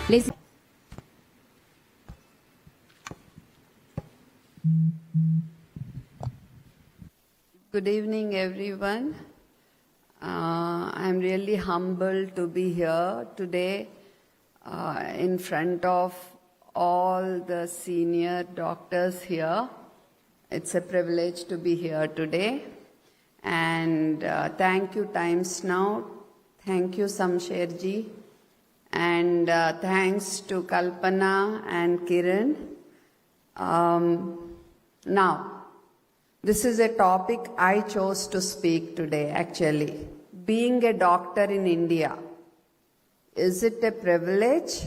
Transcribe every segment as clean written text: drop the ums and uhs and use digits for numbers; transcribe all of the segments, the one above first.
Please. Good evening, everyone. I'm really humbled to be here today in front of all the senior doctors here. It's a privilege to be here today. And thank you, Times Now. Thank you, Samsherji. And thanks to Kalpana and Kiran. Now, this is a topic I chose to speak today, actually. Being a doctor in India, is it a privilege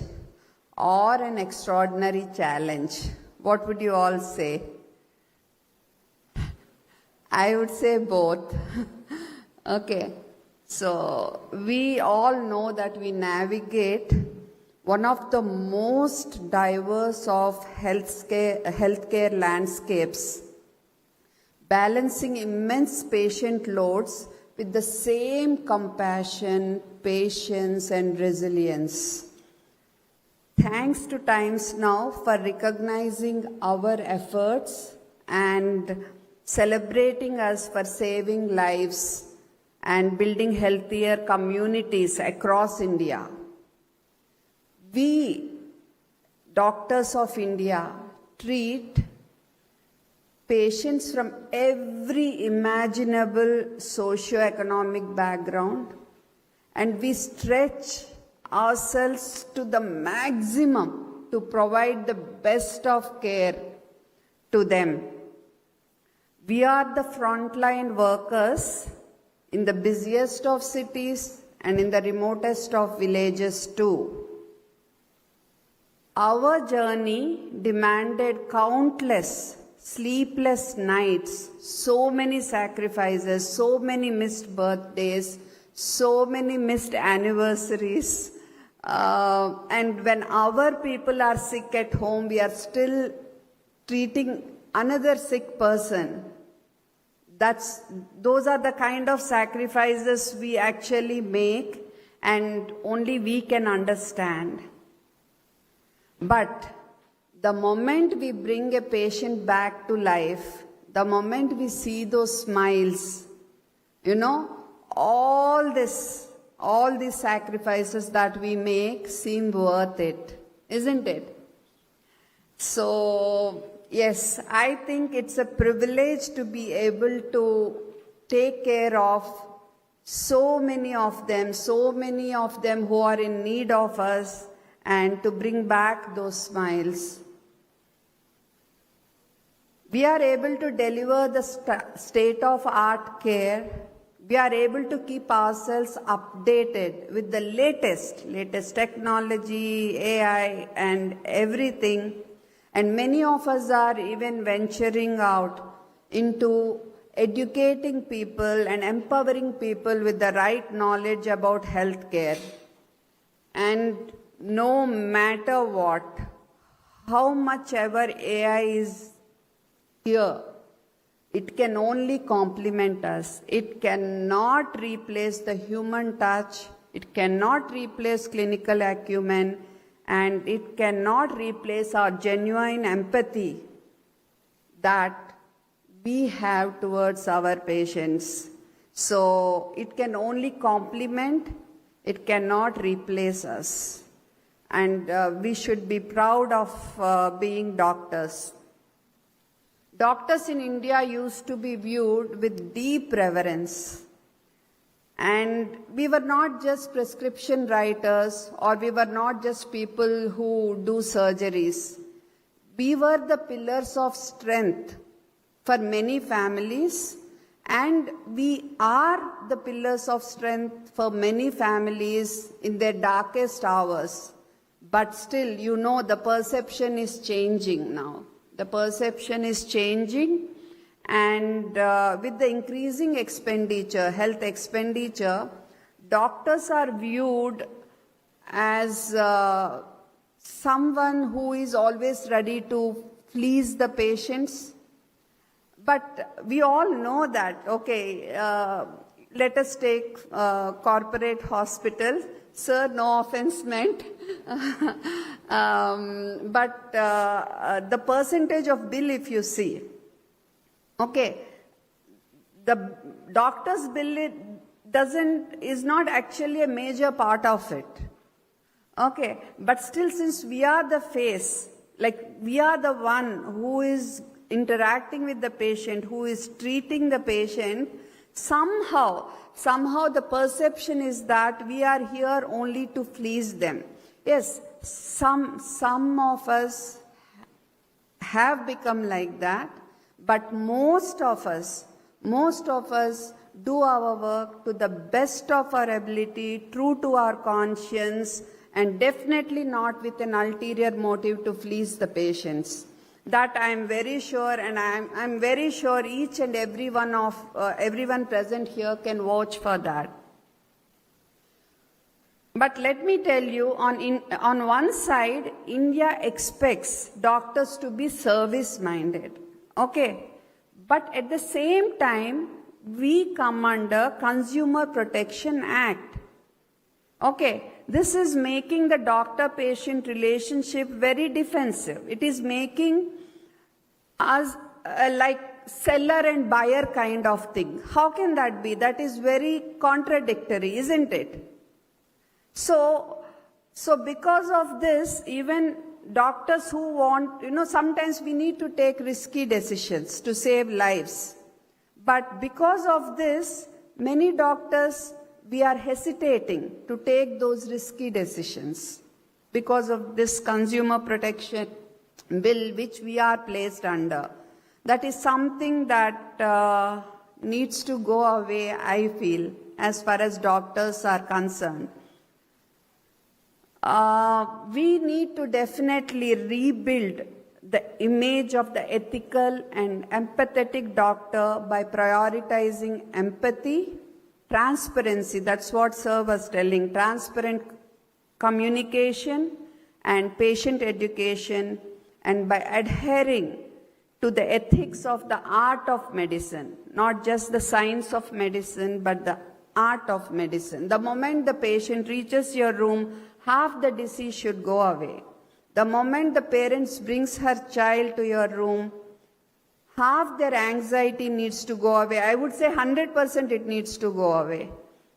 or an extraordinary challenge? What would you all say? I would say both. Okay. So, we all know that we navigate one of the most diverse of healthcare landscapes, balancing immense patient loads with the same compassion, patience, and resilience. Thanks to Times Now for recognizing our efforts and celebrating us for saving lives and building healthier communities across India. We, doctors of India, treat patients from every imaginable socio-economic background, and we stretch ourselves to the maximum to provide the best of care to them. We are the frontline workers in the busiest of cities and in the remotest of villages too. Our journey demanded countless sleepless nights, so many sacrifices, so many missed birthdays, so many missed anniversaries. And when our people are sick at home, we are still treating another sick person. Those are the kind of sacrifices we actually make, and only we can understand. But the moment we bring a patient back to life, the moment we see those smiles, all these sacrifices that we make seem worth it, isn't it? So, yes, I think it's a privilege to be able to take care of so many of them who are in need of us, and to bring back those smiles. We are able to deliver the state-of-art care. We are able to keep ourselves updated with the latest technology, AI, and everything. And many of us are even venturing out into educating people and empowering people with the right knowledge about healthcare. And no matter what, how much ever AI is here, it can only complement us. It cannot replace the human touch. It cannot replace clinical acumen, and it cannot replace our genuine empathy that we have towards our patients. So it can only complement, it cannot replace us. And we should be proud of being doctors. Doctors in India used to be viewed with deep reverence. And we were not just prescription writers, or we were not just people who do surgeries. We were the pillars of strength for many families, and we are the pillars of strength for many families in their darkest hours. But still, the perception is changing now. The perception is changing, and with the increasing health expenditure, doctors are viewed as someone who is always ready to please the patients. But we all know that, let us take corporate hospitals. Sir, no offense meant. But the percentage of bill, if you see, okay, the doctor's bill is not actually a major part of it. Okay, but still, since we are the face, like we are the one who is interacting with the patient, who is treating the patient, somehow the perception is that we are here only to please them. Yes, some of us have become like that, but most of us do our work to the best of our ability, true to our conscience, and definitely not with an ulterior motive to please the patients. That I am very sure, and I'm very sure each and everyone present here can vouch for that. But let me tell you, on one side, India expects doctors to be service-minded, okay? But at the same time, we come under Consumer Protection Act, okay? This is making the doctor-patient relationship very defensive. It is making us like seller and buyer kind of thing. How can that be? That is very contradictory, isn't it? So because of this, even doctors who want, sometimes we need to take risky decisions to save lives. But because of this, many doctors, we are hesitating to take those risky decisions because of this consumer protection bill which we are placed under. That is something that needs to go away, I feel, as far as doctors are concerned. We need to definitely rebuild the image of the ethical and empathetic doctor by prioritizing empathy, transparency, that's what Sir was telling, transparent communication and patient education, and by adhering to the ethics of the art of medicine, not just the science of medicine, but the art of medicine. The moment the patient reaches your room, half the disease should go away. The moment the parents brings her child to your room, half their anxiety needs to go away. I would say 100% it needs to go away.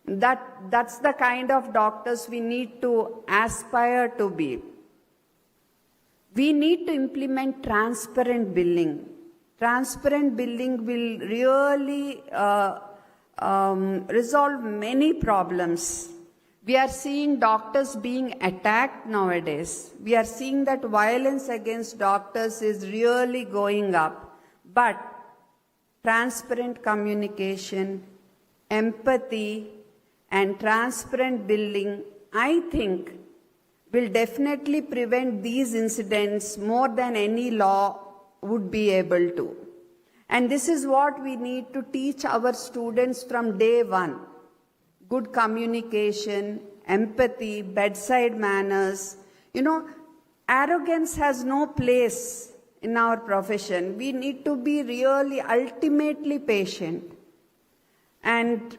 That's the kind of doctors we need to aspire to be. We need to implement transparent billing. Transparent billing will really resolve many problems. We are seeing doctors being attacked nowadays. We are seeing that violence against doctors is really going up. But transparent communication, empathy, and transparent billing, I think, will definitely prevent these incidents more than any law would be able to. And this is what we need to teach our students from day one. Good communication, empathy, bedside manners. Arrogance has no place in our profession. We need to be really ultimately patient. And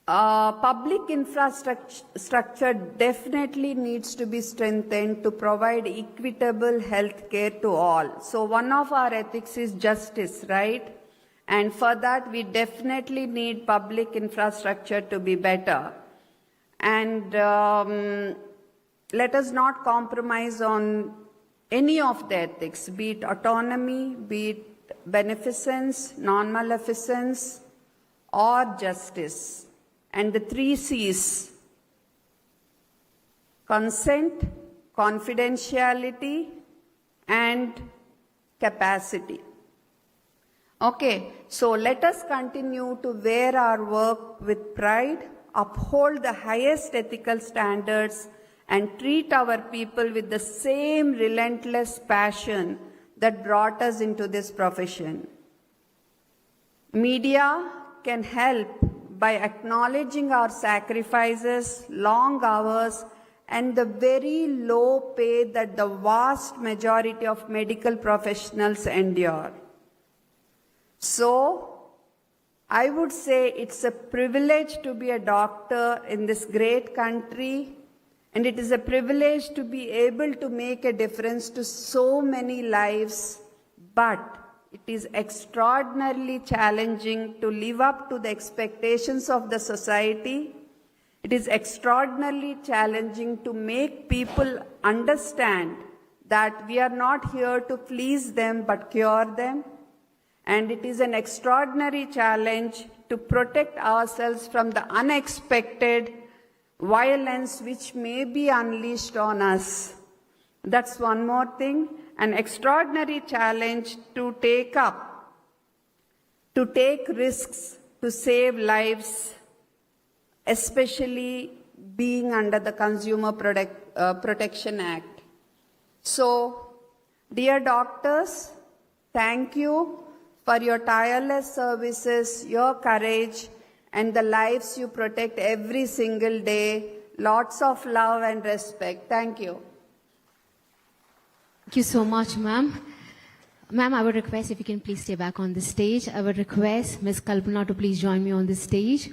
public infrastructure definitely needs to be strengthened to provide equitable health care to all. So one of our ethics is justice, right? And for that, we definitely need public infrastructure to be better. And let us not compromise on any of the ethics, be it autonomy, be it beneficence, non-maleficence, or justice. And the 3 C's: consent, confidentiality, and capacity. Okay, so let us continue to wear our work with pride, uphold the highest ethical standards, and treat our people with the same relentless passion that brought us into this profession. Media can help by acknowledging our sacrifices, long hours, and the very low pay that the vast majority of medical professionals endure. So, I would say it's a privilege to be a doctor in this great country, and it is a privilege to be able to make a difference to so many lives, but it is extraordinarily challenging to live up to the expectations of the society. It is extraordinarily challenging to make people understand that we are not here to please them but cure them. And it is an extraordinary challenge to protect ourselves from the unexpected violence which may be unleashed on us. That's one more thing. An extraordinary challenge to take risks, to save lives, especially being under the Consumer Protection Act. So, dear doctors, thank you for your tireless services, your courage, and the lives you protect every single day. Lots of love and respect. Thank you. Thank you so much, ma'am. Ma'am, I would request if you can please stay back on the stage. I would request Ms. Kalpana to please join me on the stage